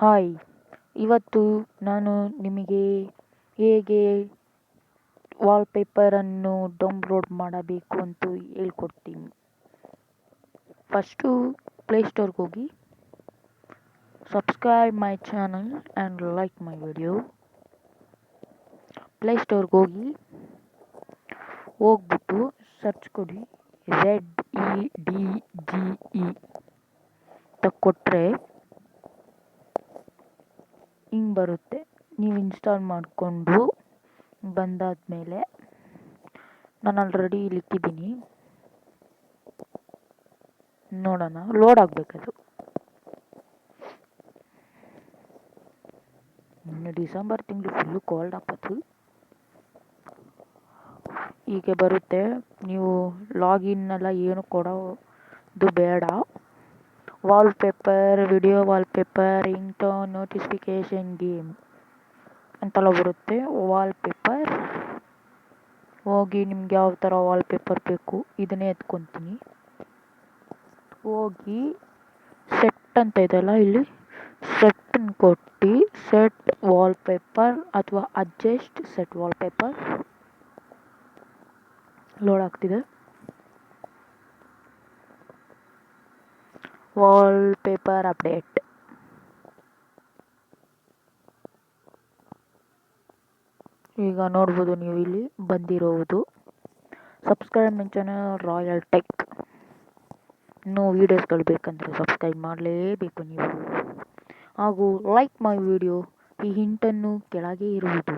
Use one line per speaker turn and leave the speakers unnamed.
Hi, ಇವತ್ತು ನಾನು ನಿಮಗೆ ಹೇಗೆ ವಾಲ್ಪೇಪರನ್ನು ಡೌನ್ಲೋಡ್ ಮಾಡಬೇಕು ಅಂತ ಹೇಳ್ಕೊಡ್ತೀನಿ. ಫಸ್ಟು ಪ್ಲೇಸ್ಟೋರ್ಗೆ ಹೋಗಿ subscribe my channel and like my video. ಪ್ಲೇಸ್ಟೋರ್ಗೆ ಹೋಗ್ಬಿಟ್ಟು ಸರ್ಚ್ ಕೊಡಿ ZEDGE ಕೊಟ್ಟರೆ ಹಿಂಗೆ ಬರುತ್ತೆ. ನೀವು ಇನ್ಸ್ಟಾಲ್ ಮಾಡಿಕೊಂಡು ಬಂದಾದಮೇಲೆ ನಾನು ಆಲ್ರೆಡಿ ಇಲ್ಲಿ ಇಟ್ಟಿದ್ದೀನಿ, ನೋಡೋಣ. ಲೋಡ್ ಆಗಬೇಕದು. ಇನ್ನು ಡಿಸೆಂಬರ್ ತಿಂಗಳು ಫುಲ್ಲು ಕೋಲ್ಡ್ ಆಗ್ಬೋದು. ಹೀಗೆ ಬರುತ್ತೆ. ನೀವು ಲಾಗಿನ್ ಎಲ್ಲ ಏನು ಕೊಡೋದು ಬೇಡ. Wallpaper, video wallpaper, ringtone, notification, game ಅಂತೆಲ್ಲ ಬರುತ್ತೆ. ವಾಲ್ಪೇಪರ್ ಹೋಗಿ ನಿಮ್ಗೆ ಯಾವ ಥರ ವಾಲ್ಪೇಪರ್ ಬೇಕು ಇದನ್ನೇ ಎತ್ಕೊತೀನಿ. ಹೋಗಿ ಸೆಟ್ ಅಂತ ಇದೆಯಲ್ಲ, ಇಲ್ಲಿ ಸೆಟ್ಟನ್ನು ಕೊಟ್ಟು ಸೆಟ್ ವಾಲ್ಪೇಪರ್ ಅಥವಾ ಅಡ್ಜಸ್ಟ್ ಸೆಟ್ ವಾಲ್ಪೇಪರ್ ಲೋಡ್ ಆಗ್ತಿದೆ. ವಾಲ್ಪೇಪರ್ ಅಪ್ಡೇಟ್ ಈಗ ನೋಡ್ಬೋದು ನೀವು ಇಲ್ಲಿ ಬಂದಿರೋದು. Subscribe my channel royal tech. ಇನ್ನೂ ವೀಡಿಯೋಸ್ಗಳು ಬೇಕಂದರೆ ಸಬ್ಸ್ಕ್ರೈಬ್ ಮಾಡಲೇಬೇಕು ನೀವು. ಹಾಗೂ ಲೈಕ್ ಮೈ ವಿಡಿಯೋ. ಈ ಹಿಂಟನ್ನು ಕೆಳಗೆ ಇರುವುದು.